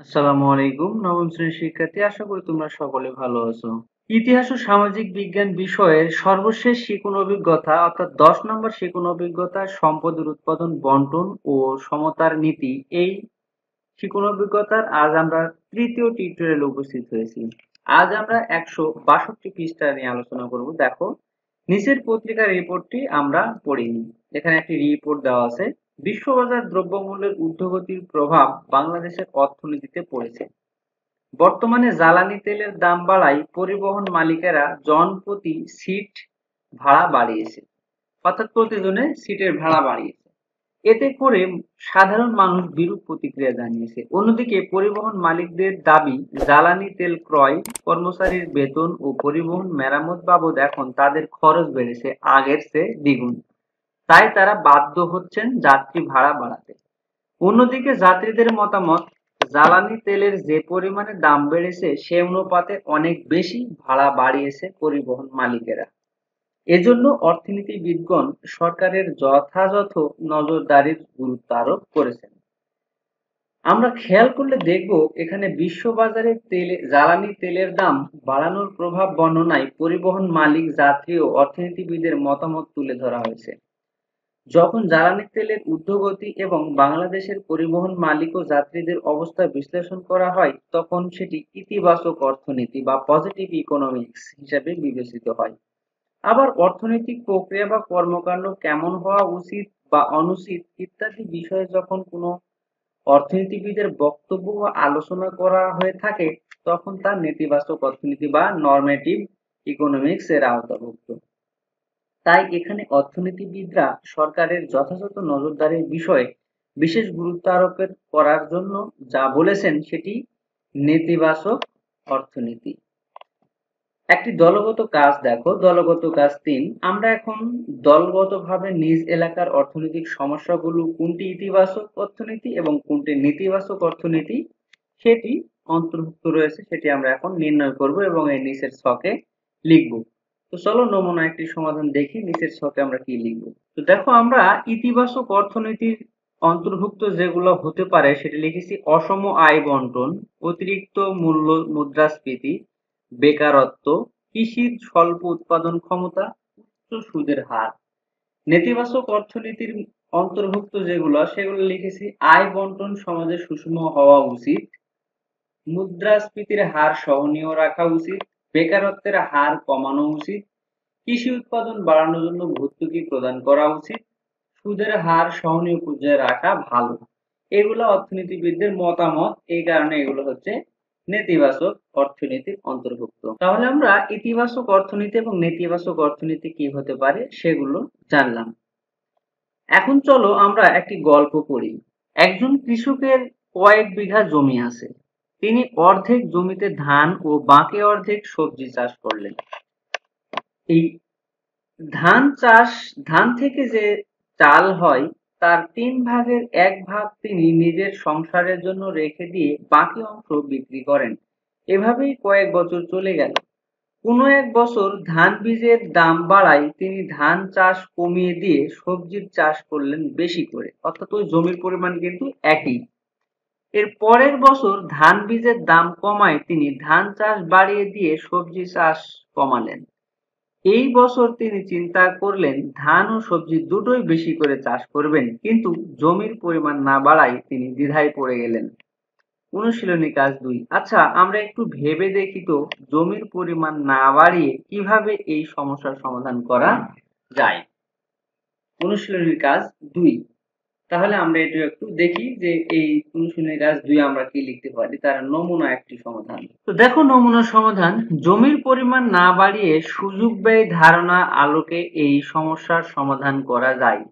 আসসালামু আলাইকুম। নবম শ্রেণীর শিক্ষার্থী, আশা করি তোমরা সকলে ভালো আছো। ইতিহাস ও সামাজিক বিজ্ঞান বিষয়ের সর্বশেষ শিখন অভিজ্ঞতা অর্থাৎ 10 নম্বর শিখন অভিজ্ঞতা সম্পদের উৎপাদন, বন্টন ও সমতার নীতি, এই শিখন অভিজ্ঞতার আজ আমরা তৃতীয় টিউটোরিয়ালে উপস্থিত হয়েছি। আজ আমরা 162 পৃষ্ঠা নিয়ে আলোচনা করব। দেখো, নিচের পত্রিকার রিপোর্টটি আমরা পড়িনি। এখানে একটি রিপোর্ট দেওয়া আছে। বিশ্ববাজার দ্রব্যমূল্যের ঊর্ধ্বগতির প্রভাব বাংলাদেশের অর্থনীতিতে পড়েছে। বর্তমানে জ্বালানি তেলের দাম বাড়ায় পরিবহন মালিকেরা জনপ্রতি সিট ভাড়া বাড়িয়েছে, অর্থাৎ প্রতিজনের সিটের ভাড়া বাড়িয়েছে। এতে করে সাধারণ মানুষ বিরূপ প্রতিক্রিয়া জানিয়েছে। অন্যদিকে পরিবহন মালিকদের দাবি, জ্বালানি তেল ক্রয়, কর্মচারীর বেতন ও পরিবহন মেরামত বাবদ এখন তাদের খরচ বেড়েছে আগের চেয়ে দ্বিগুণ। তাই তারা বাধ্য হচ্ছেন যাত্রী ভাড়া বাড়াতে। অন্যদিকে যাত্রীদের মতামত, জ্বালানি তেলের যে পরিমাণে দাম বেড়েছে সে অনুপাতে অনেক বেশি ভাড়া বাড়িয়েছে পরিবহন মালিকেরা। এজন্য অর্থনীতিবিদগণ সরকারের যথাযথ নজরদারির গুরুত্ব আরোপ করেছেন। আমরা খেয়াল করলে দেখব, এখানে বিশ্ববাজারে জ্বালানি তেলের দাম বাড়ানোর প্রভাব বর্ণনায় পরিবহন মালিক, যাত্রী ও অর্থনীতিবিদের মতামত তুলে ধরা হয়েছে। যখন জ্বালানি তেলের ঊর্ধ্বগতি এবং বাংলাদেশের পরিবহন মালিক ও যাত্রীদের অবস্থা বিশ্লেষণ করা হয়, তখন সেটি ইতিবাচক অর্থনীতি বা পজিটিভ ইকোনমিক্স হিসাবে বিবেচিত হয়। আবার অর্থনৈতিক প্রক্রিয়া বা কর্মকাণ্ড কেমন হওয়া উচিত বা অনুচিত ইত্যাদি বিষয়ে যখন কোনো অর্থনীতিবিদের বক্তব্য বা আলোচনা করা হয়ে থাকে, তখন তা নেতিবাচক অর্থনীতি বা নরমেটিভ ইকোনমিক্স এর আওতাভুক্ত। তাই এখানে অর্থনীতিবিদরা সরকারের যথাযথ নজরদারির বিষয়ে বিশেষ গুরুত্ব আরোপ করার জন্য যা বলেছেন সেটি নেতিবাচক অর্থনীতি। একটি দলগত কাজ দেখো, দলগত কাজ 3। আমরা এখন দলগতভাবে নিজ এলাকার অর্থনৈতিক সমস্যাগুলো কোনটি ইতিবাচক অর্থনীতি এবং কোনটি নেতিবাচক অর্থনীতি সেটি অন্তর্ভুক্ত রয়েছে, সেটি আমরা এখন নির্ণয় করব এবং এই নিচের ছকে লিখব। তো চলো নমুনা একটি সমাধান দেখি, নিচের ছকে আমরা কি লিখব। তো দেখো, আমরা ইতিবাচক অর্থনীতির অন্তর্ভুক্ত যেগুলো হতে পারে সেটি লিখেছি: অসম আয় বন্টন, অতিরিক্ত মূল্য মুদ্রাস্ফীতি, বেকারত্ব, কৃষির স্বল্প উৎপাদন ক্ষমতা, উচ্চ সুদের হার। নেতিবাচক অর্থনীতির অন্তর্ভুক্ত যেগুলো সেগুলো লিখেছি: আয় বন্টন সমাজে সুষম হওয়া উচিত, মুদ্রাস্ফীতির হার সহনীয় রাখা উচিত, বেকারত্বের হার কমানো উচিত, কৃষি উৎপাদন বাড়ানোর জন্য ভর্তুকি প্রদান করা উচিত, সুদের হার সহনীয় পর্যায়ে রাখা ভালো। এগুলো অর্থনীতিবিদদের মতামত, এই কারণে এগুলো হচ্ছে নেতিবাচক অর্থনীতির অন্তর্ভুক্ত। তাহলে আমরা ইতিবাচক অর্থনীতি এবং নেতিবাচক অর্থনীতি কি হতে পারে সেগুলো জানলাম। এখন চলো আমরা একটি গল্প পড়ি। একজন কৃষকের কয়েক বিঘা জমি আছে। তিনি অর্ধেক জমিতে ধান ও বাকি অর্ধেক সবজি চাষ করলেন। এই ধান থেকে যে চাল হয় তার 3 ভাগের 1 ভাগ তিনি নিজের সংসারের জন্য রেখে দিয়ে বাকি অংশ বিক্রি করেন। এভাবেই কয়েক বছর চলে গেল। কোনো এক বছর ধান বীজের দাম বাড়ায় তিনি ধান চাষ কমিয়ে দিয়ে সবজির চাষ করলেন বেশি করে, অর্থাৎ ওই জমির পরিমাণ কিন্তু একই। এর পরের বছর ধান বীজের দাম কমায় তিনি ধান চাষ বাড়িয়ে দিয়ে সবজি চাষ কমালেন। এই বছর তিনি চিন্তা করলেন ধান ও সবজি দুটোই বেশি করে চাষ করবেন, কিন্তু জমির পরিমাণ না বাড়ায় তিনি দ্বিধায় পড়ে গেলেন। অনুশীলনী কাজ 2। আচ্ছা, আমরা একটু ভেবে দেখি তো, জমির পরিমাণ না বাড়িয়ে কিভাবে এই সমস্যার সমাধান করা যায়। অনুশীলনীর কাজ 2। তাহলে আমরা এটা একটু দেখি যে এই অনুশীলনী কাজ 2 আমরা কি লিখতে পারি, তার নমুনা একটি সমাধান। তো দেখো, নমুনা সমাধান: জমির পরিমাণ না বাড়িয়ে সুযোগ ব্যয় ধারণা আলোকে এই সমস্যার সমাধান করা যায়।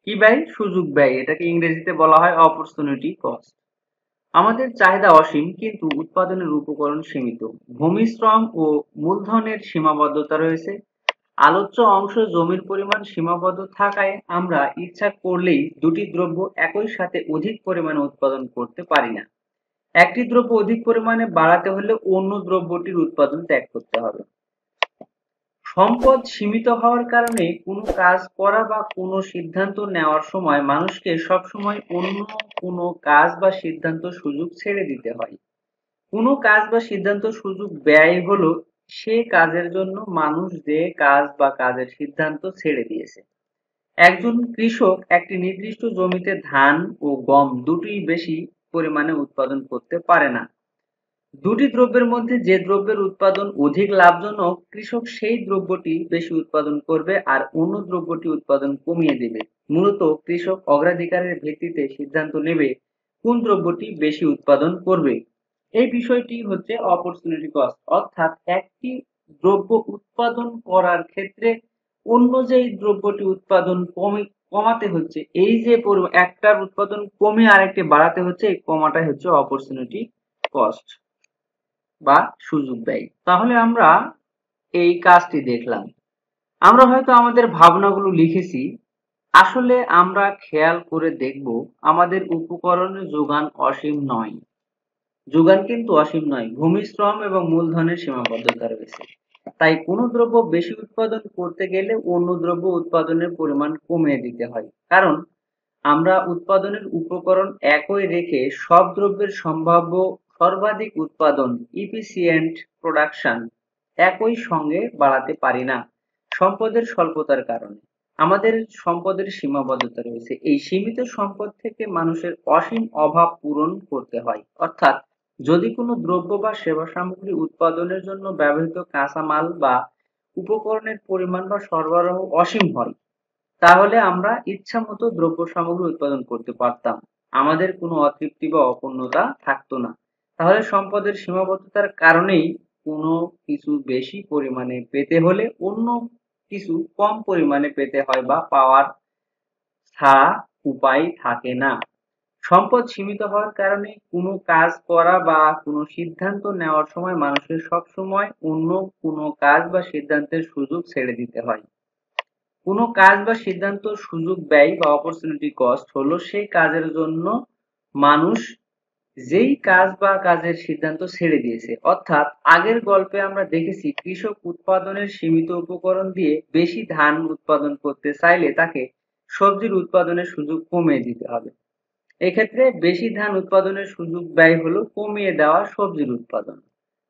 কি ব্যয়? সুযোগ ব্যয়। এটাকে ইংরেজিতে বলা হয় অপরচুনিটি কস্ট। আমাদের চাহিদা অসীম, কিন্তু উৎপাদনের উপকরণ সীমিত। ভূমি, শ্রম ও মূলধনের সীমাবদ্ধতা রয়েছে। আলোচ্য অংশ জমির পরিমাণ সীমাবদ্ধ থাকায় আমরা ইচ্ছা করলেই দুটি দ্রব্য একই সাথে অধিক পরিমাণে উৎপাদন করতে পারি না। একটি দ্রব্য অধিক পরিমাণে বাড়াতে হলে অন্য দ্রব্যটির উৎপাদন ত্যাগ করতে হবে। সম্পদ সীমিত হওয়ার কারণে কোনো কাজ করা বা কোনো সিদ্ধান্ত নেওয়ার সময় মানুষকে সবসময় অন্য কোনো কাজ বা সিদ্ধান্ত সুযোগ ছেড়ে দিতে হয়। কোনো কাজ বা সিদ্ধান্ত সুযোগ ব্যয় হলো সে কাজের জন্য মানুষ যে কাজ বা কাজের সিদ্ধান্ত ছেড়ে দিয়েছে। একজন কৃষক একটি নির্দিষ্ট জমিতে ধান ও গম দুটোই বেশি পরিমাণে উৎপাদন করতে পারে না। দুটি দ্রব্যের মধ্যে যে দ্রব্যের উৎপাদন অধিক লাভজনক কৃষক সেই দ্রব্যটি বেশি উৎপাদন করবে আর অন্য দ্রব্যটি উৎপাদন কমিয়ে দেবে। মূলত কৃষক অগ্রাধিকারের ভিত্তিতে সিদ্ধান্ত নেবে কোন দ্রব্যটি বেশি উৎপাদন করবে। এই বিষয়টি হচ্ছে অপরচুনিটি কস্ট, অর্থাৎ একটি দ্রব্য উৎপাদন করার ক্ষেত্রে অন্য যেই দ্রব্যটি উৎপাদন কমাতে হচ্ছে, এই যে একটার উৎপাদন কমিয়ে আরেকটি বাড়াতে হচ্ছে, এই কমাটাই হচ্ছে অপরচুনিটি কস্ট বা সুযোগ ব্যয়। তাহলে আমরা এই কাজটি দেখলাম। আমরা হয়তো আমাদের ভাবনাগুলো লিখেছি, আসলে আমরা খেয়াল করে দেখব আমাদের উপকরণের যোগান অসীম নয়। যোগান কিন্তু অসীম নয়, ভূমি, শ্রম এবং মূলধনের সীমাবদ্ধতা রয়েছে। তাই কোনো দ্রব্য বেশি উৎপাদন করতে গেলে অন্য দ্রব্য উৎপাদনের পরিমাণ কমিয়ে দিতে হয়। কারণ আমরা উৎপাদনের উপকরণ একই রেখে সব দ্রব্যের সম্ভাব্য সর্বাধিক উৎপাদন ইফিসিয়েন্ট প্রোডাকশন একই সঙ্গে বাড়াতে পারি না সম্পদের স্বল্পতার কারণে। আমাদের সম্পদের সীমাবদ্ধতা রয়েছে, এই সীমিত সম্পদ থেকে মানুষের অসীম অভাব পূরণ করতে হয়। অর্থাৎ যদি কোনো দ্রব্য বা সেবা সামগ্রী উৎপাদনের জন্য ব্যবহৃত কাঁচামাল বা উপকরণের পরিমাণ বা সরবরাহ অসীম হয়, তাহলে আমরা ইচ্ছামতো দ্রব্য সামগ্রী উৎপাদন করতে পারতাম, আমাদের কোনো অতৃপ্তি বা অপূর্ণতা থাকতো না। তাহলে সম্পদের সীমাবদ্ধতার কারণেই কোনো কিছু বেশি পরিমাণে পেতে হলে অন্য কিছু কম পরিমাণে পেতে হয় বা পাওয়ার ছাড়া উপায় থাকে না। সম্পদ সীমিত হওয়ার কারণে কোনো কাজ করা বা কোনো সিদ্ধান্ত নেওয়ার সময় মানুষের সবসময় অন্য কোনো কাজ বা সিদ্ধান্তের সুযোগ ছেড়ে দিতে হয়। কোনো কাজ বা সিদ্ধান্ত সুযোগ ব্যয় বা অপরচুনিটি কস্ট হলো সেই কাজের জন্য মানুষ যেই কাজ বা কাজের সিদ্ধান্ত ছেড়ে দিয়েছে। অর্থাৎ আগের গল্পে আমরা দেখেছি কৃষক উৎপাদনের সীমিত উপকরণ দিয়ে বেশি ধান উৎপাদন করতে চাইলে তাকে সবজির উৎপাদনের সুযোগ কমিয়ে দিতে হবে। এক্ষেত্রে বেশি ধান উৎপাদনের সুযোগ ব্যয় হলো কমিয়ে দেওয়া সবজির উৎপাদন।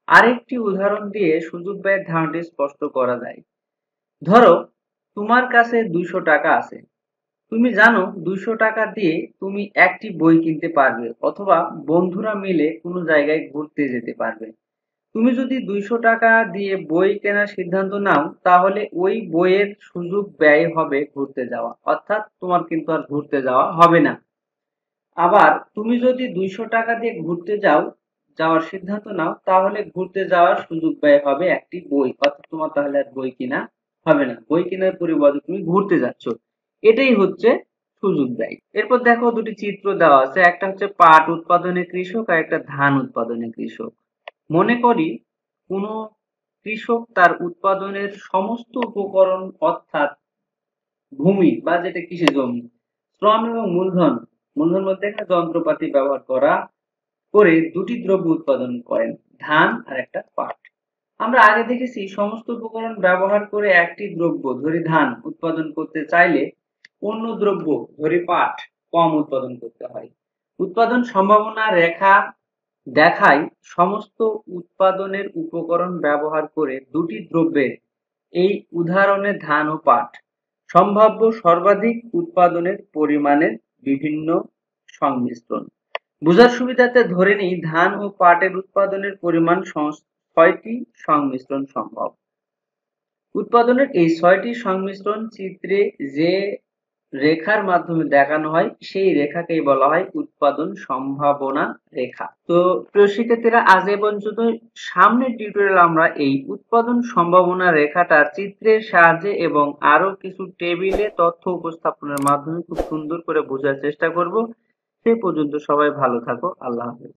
আরেকটি উদাহরণ দিয়ে সুযোগ ব্যয়ের ধারণাটি স্পষ্ট করা যায়। ধরো তোমার কাছে 200 টাকা আছে। তুমি জানো 200 টাকা দিয়ে তুমি একটি বই কিনতে পারবে অথবা বন্ধুরা মিলে কোনো জায়গায় ঘুরতে যেতে পারবে। তুমি যদি 200 টাকা দিয়ে বই কেনার সিদ্ধান্ত নাও তাহলে ওই বইয়ের সুযোগ ব্যয় হবে ঘুরতে যাওয়া, অর্থাৎ তোমার কিন্তু আর ঘুরতে যাওয়া হবে না। আবার তুমি যদি 200 টাকা দিয়ে ঘুরতে যাওয়ার সিদ্ধান্ত নাও তাহলে ঘুরতে যাওয়ার সুযোগ ব্যয় হবে একটি বই, অর্থাৎ তোমার তাহলে আর বই কিনা হবে না, বই কেনার পরিবর্তে তুমি ঘুরতে যাচ্ছ। এটাই হচ্ছে সুযোগ ব্যয়। এরপর দেখো দুটি চিত্র দেওয়া আছে, একটা হচ্ছে পাট উৎপাদনে কৃষক আর একটা ধান উৎপাদনে কৃষক। মনে করি কোনো কৃষক তার উৎপাদনের সমস্ত উপকরণ অর্থাৎ ভূমি বা যেটা কৃষি জমি, শ্রম এবং মূলধন বলতে এখানে যন্ত্রপাতি ব্যবহার করে দুটি দ্রব্য উৎপাদন করেন, ধান আর একটা পাট। আমরা আগে দেখেছি সমস্ত উপকরণ ব্যবহার করে একটি দ্রব্য ধরি ধান উৎপাদন করতে চাইলে অন্য দ্রব্য ধরি পাট কম উৎপাদন করতে হয়। উৎপাদন সম্ভাবনা রেখা দেখায় সমস্ত উৎপাদনের উপকরণ ব্যবহার করে দুটি দ্রব্যের, এই উদাহরণে ধান ও পাট, সম্ভাব্য সর্বাধিক উৎপাদনের পরিমাণের বিভিন্ন সংমিশ্রণ। বোঝার সুবিধার্থে ধরে নিই ধান ও পাটের উৎপাদনের পরিমাণ 6টি সংমিশ্রণ সম্ভব। উৎপাদনের এই 6টি সংমিশ্রণ চিত্রে যে রেখার মাধ্যমে দেখানো হয় সেই রেখাকেই বলা হয় উৎপাদন সম্ভাবনা রেখা। তো প্রিয় শিক্ষার্থীরা, আজ এ পর্যন্ত। সামনের টিউটোরিয়ালে আমরা এই উৎপাদন সম্ভাবনা রেখাটা চিত্রের সাহায্যে এবং আরো কিছু টেবিলে তথ্য উপস্থাপনের মাধ্যমে খুব সুন্দর করে বোঝার চেষ্টা করব। সে পর্যন্ত সবাই ভালো থাকো। আল্লাহ হাফেজ।